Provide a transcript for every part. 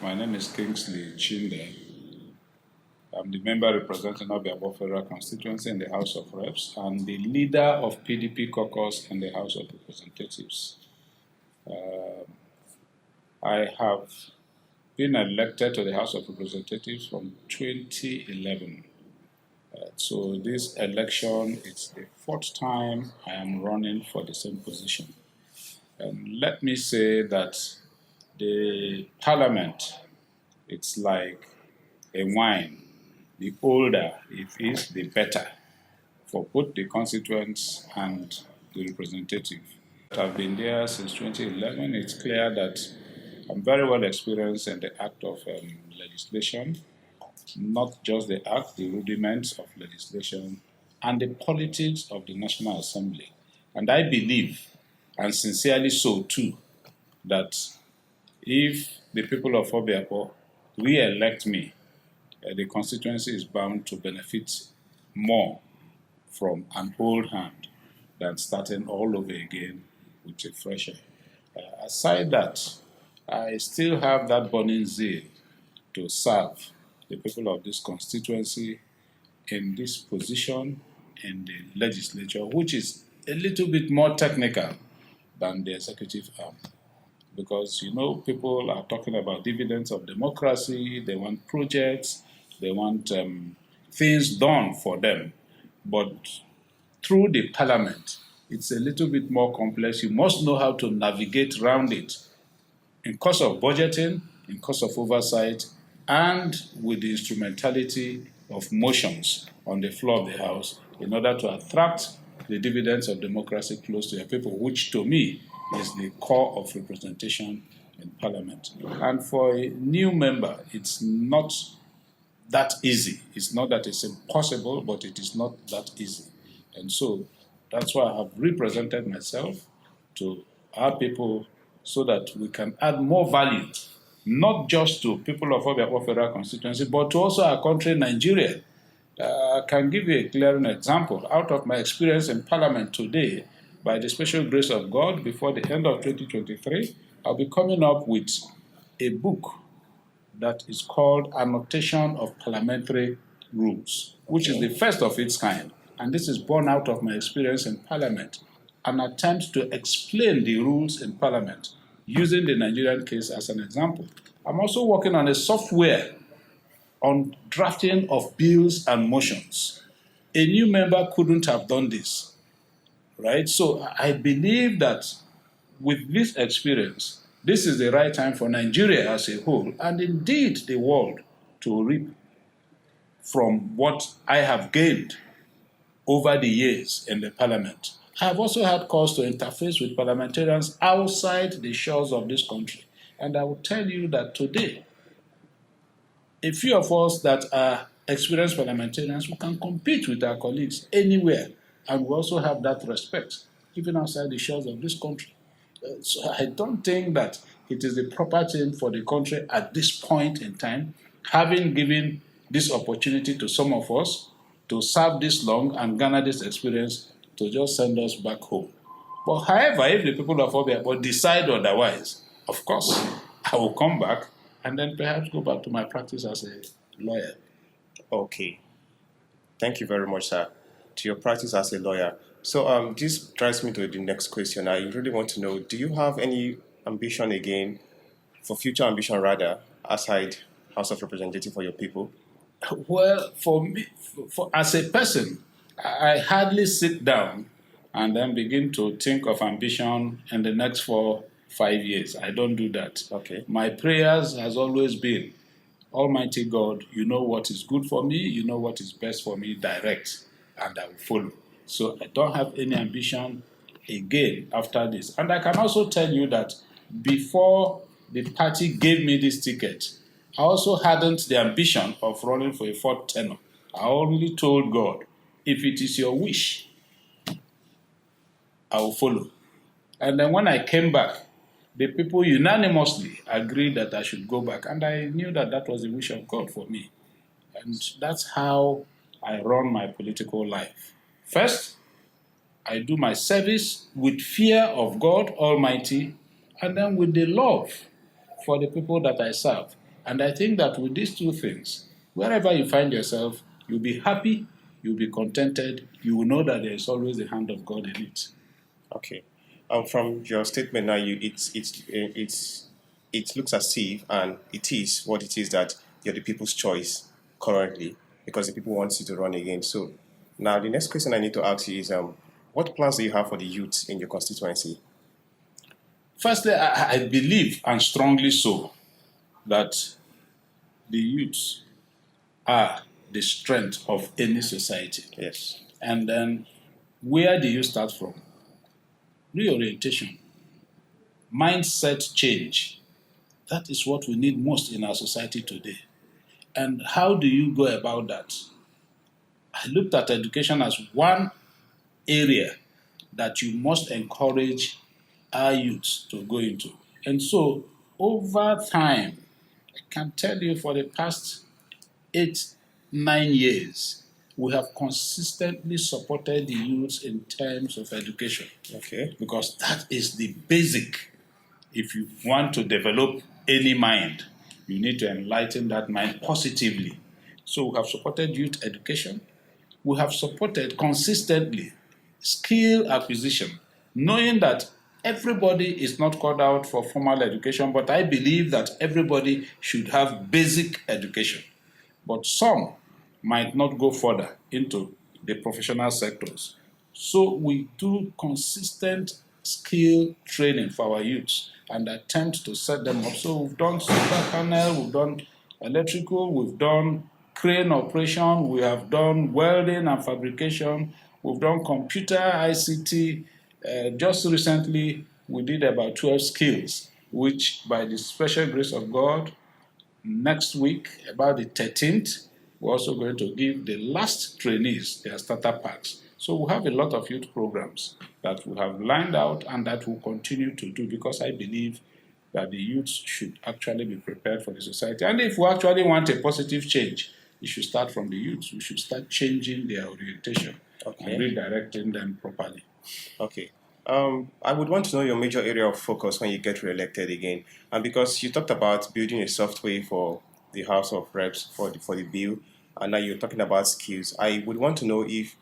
My name is Kingsley Chinda. I'm the member representing Obiabo Federal Constituency in the House of Reps and the leader of PDP caucus in the House of Representatives. I have been elected to the House of Representatives from 2011. So this election is the fourth time I am running for the same position. And let me say that the parliament, it's like a wine. The older it is, the better for both the constituents and the representative. I've been there since 2011. It's clear that I'm very well experienced in the act of legislation, not just the act, the rudiments of legislation, and the politics of the National Assembly. And I believe, and sincerely so too, that if the people of Obiabo re-elect me, the constituency is bound to benefit more from an old hand than starting all over again with a fresh air. Aside that, I still have that burning zeal to serve the people of this constituency in this position in the legislature, which is a little bit more technical than the executive arm. Because, people are talking about dividends of democracy, they want projects, they want things done for them. But through the parliament, it's a little bit more complex. You must know how to navigate around it in course of budgeting, in course of oversight, and with the instrumentality of motions on the floor of the House in order to attract the dividends of democracy close to your people, which to me is the core of representation in parliament. And for a new member, it's not that easy. It's not that it's impossible, but it is not that easy. And so that's why I have represented myself to our people so that we can add more value, not just to people of Obiabo Federal Constituency, but to also our country, Nigeria. I can give you a clear example. Out of my experience in Parliament today, by the special grace of God, before the end of 2023, I'll be coming up with a book that is called Annotation of Parliamentary Rules, which is the first of its kind. And this is born out of my experience in Parliament, an attempt to explain the rules in Parliament using the Nigerian case as an example. I'm also working on a software on drafting of bills and motions. A new member couldn't have done this, right? So I believe that with this experience, this is the right time for Nigeria as a whole, and indeed the world, to reap from what I have gained over the years in the parliament. I have also had cause to interface with parliamentarians outside the shores of this country. And I will tell you that today, a few of us that are experienced parliamentarians, we can compete with our colleagues anywhere. And we also have that respect, even outside the shores of this country. So I don't think that it is the proper thing for the country at this point in time, having given this opportunity to some of us to serve this long and garner this experience, to just send us back home. But however, if the people of Obiabo decide otherwise, of course, I will come back and then perhaps go back to my practice as a lawyer. Okay. Thank you very much, sir, to your practice as a lawyer. So this drives me to the next question. I really want to know, do you have any ambition again, for future ambition rather, aside House of Representatives for your people? Well, for me, as a person, I hardly sit down and then begin to think of ambition in the next 4-5 years. I don't do that. Okay. My prayers has always been, Almighty God, you know what is good for me, you know what is best for me, direct, and I will follow. So I don't have any ambition again after this. And I can also tell you that before the party gave me this ticket, I also hadn't the ambition of running for a fourth tenure. I only told God, if it is your wish, I will follow. And then when I came back, the people unanimously agreed that I should go back. And I knew that that was the wish of God for me. And that's how I run my political life. First, I do my service with fear of God Almighty, and then with the love for the people that I serve. And I think that with these two things, wherever you find yourself, you'll be happy, you'll be contented, you will know that there is always the hand of God in it. Okay. From your statement now, it looks as if, and it is what it is, that you're the people's choice currently because the people want you to run again. So now the next question I need to ask you is, what plans do you have for the youth in your constituency? Firstly, I believe, and strongly so, that the youths are the strength of any society. Yes. And then, where do you start from? Reorientation, mindset change. That is what we need most in our society today. And how do you go about that? I looked at education as one area that you must encourage our youth to go into. And so, over time, I can tell you for the past 8, 9 years, we have consistently supported the youth in terms of education. Okay. Because that is the basic. If you want to develop any mind, you need to enlighten that mind positively. So we have supported youth education. We have supported consistently skill acquisition, knowing that everybody is not called out for formal education, but I believe that everybody should have basic education. But some might not go further into the professional sectors. So we do consistent skill training for our youths and attempt to set them up. So we've done solar panel, we've done electrical, we've done crane operation, we have done welding and fabrication, we've done computer, ICT. Just recently, we did about 12 skills, which by the special grace of God, next week, about the 13th, we're also going to give the last trainees their starter packs. So we have a lot of youth programs that we have lined out and that we'll continue to do because I believe that the youth should actually be prepared for the society. And if we actually want a positive change, it should start from the youth. We should start changing their orientation and redirecting them properly. Okay. I would want to know your major area of focus when you get re-elected again. And because you talked about building a software for the House of Reps for the bill, and now you're talking about skills, I would want to know if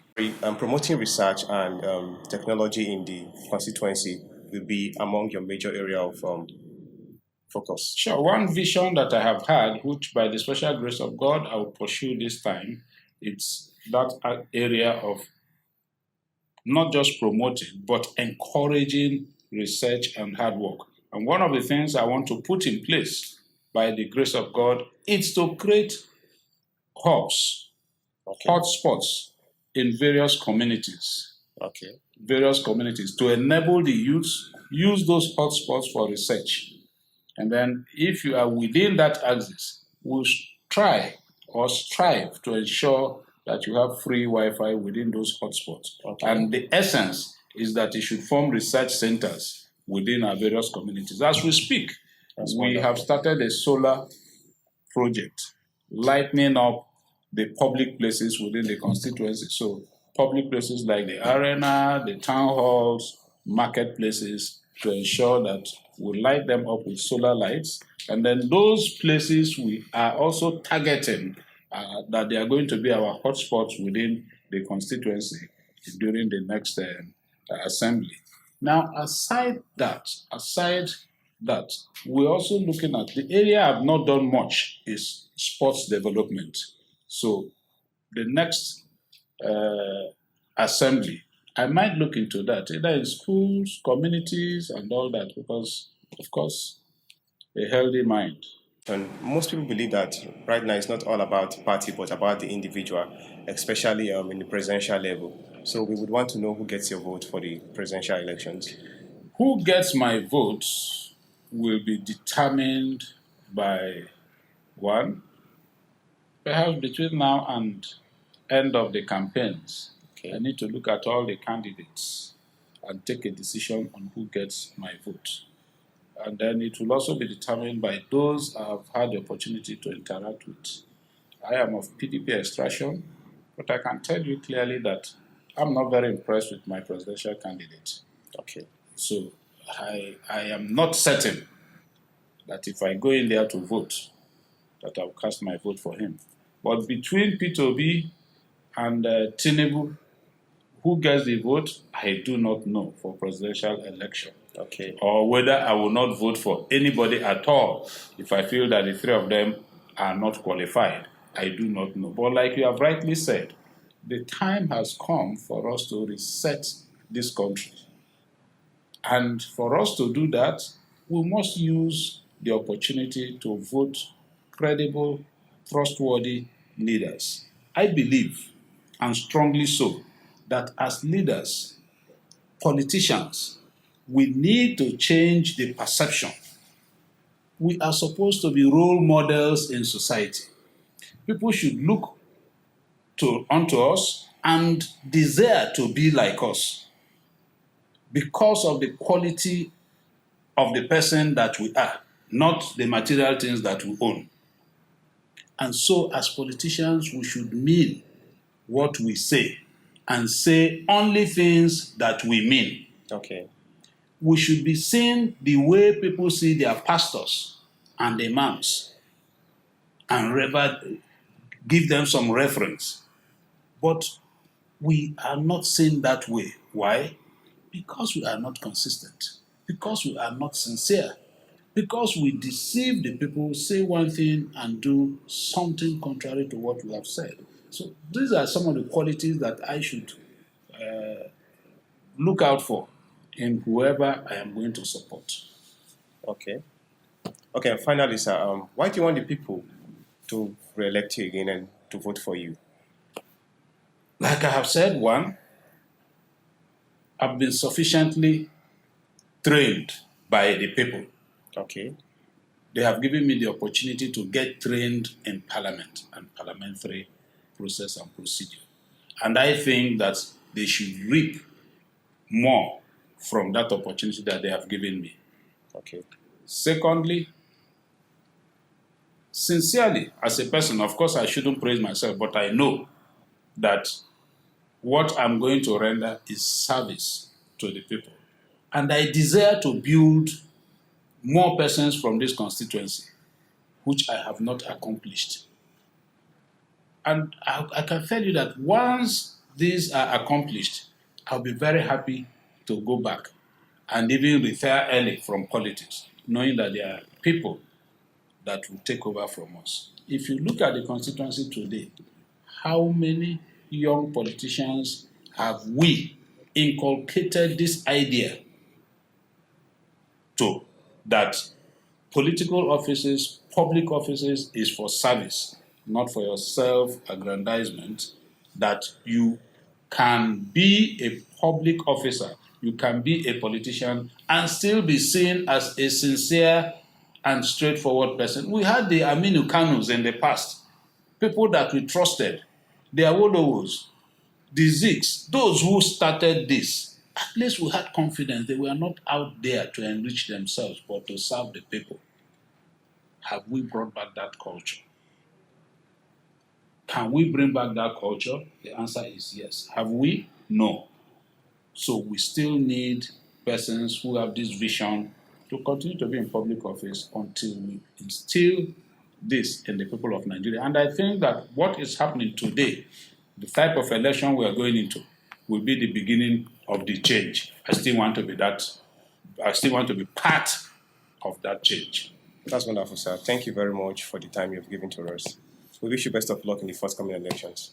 promoting research and technology in the constituency will be among your major area of focus. Sure. One vision that I have had, which by the special grace of God I will pursue this time, it's that area of not just promoting, but encouraging research and hard work. And one of the things I want to put in place by the grace of God is to create hubs, hotspots in various communities. Various communities to enable the youth use those hotspots for research. And then if you are within that axis, we'll try or strive to ensure that you have free Wi-Fi within those hotspots. And the essence is that it should form research centers within our various communities. As we speak, we have started a solar project, lightening up the public places within the constituency. So public places like the arena, the town halls, marketplaces, to ensure that we light them up with solar lights. And then those places we are also targeting that they are going to be our hotspots within the constituency during the next assembly. Now, aside that, we're also looking at the area I've not done much is sports development. So the next assembly, I might look into that, either in schools, communities, and all that, because, of course, a healthy mind. And most people believe that right now it's not all about party, but about the individual, especially in the presidential level. So we would want to know who gets your vote for the presidential elections. Who gets my votes will be determined by one, perhaps between now and end of the campaigns. I need to look at all the candidates and take a decision on who gets my vote. And then it will also be determined by those I've had the opportunity to interact with. I am of PDP extraction, but I can tell you clearly that I'm not very impressed with my presidential candidate. So I am not certain that if I go in there to vote, that I'll cast my vote for him. But between P2B and Tinubu, who gets the vote, I do not know for presidential election. Okay. Or whether I will not vote for anybody at all if I feel that the three of them are not qualified. I do not know. But like you have rightly said, the time has come for us to reset this country. And for us to do that, we must use the opportunity to vote credible, trustworthy leaders. I believe, and strongly so, that as leaders, politicians, we need to change the perception. We are supposed to be role models in society. People should look unto us and desire to be like us because of the quality of the person that we are, not the material things that we own. And so, as politicians, we should mean what we say and say only things that we mean. Okay. We should be seen the way people see their pastors and imams and give them some reference. But we are not seen that way. Why? Because we are not consistent. Because we are not sincere. Because we deceive the people, say one thing and do something contrary to what we have said. So these are some of the qualities that I should look out for in whoever I am going to support. Okay. Okay, and finally, sir, why do you want the people to re-elect you again and to vote for you? Like I have said, one, I've been sufficiently trained by the people. Okay. They have given me the opportunity to get trained in parliament and parliamentary process and procedure. And I think that they should reap more from that opportunity that they have given me. Okay. Secondly, sincerely, as a person, of course I shouldn't praise myself, but I know that what I'm going to render is service to the people. And I desire to build more persons from this constituency, which I have not accomplished. And I can tell you that once these are accomplished, I'll be very happy to go back and even retire early from politics, knowing that there are people that will take over from us. If you look at the constituency today, how many young politicians have we inculcated this idea to, that political offices, public offices is for service, not for your self-aggrandizement, that you can be a public officer, you can be a politician and still be seen as a sincere and straightforward person. We had the Aminu Kanus in the past, people that we trusted, the Awolowos, the Zigs, those who started this. At least we had confidence. They were not out there to enrich themselves, but to serve the people. Have we brought back that culture? Can we bring back that culture? The answer is yes. Have we? No. So we still need persons who have this vision to continue to be in public office until we instill this in the people of Nigeria. And I think that what is happening today, the type of election we are going into, will be the beginning of the change. I still want to be part of that change. That's wonderful, sir. Thank you very much for the time you've given to us. We wish you best of luck in the forthcoming elections.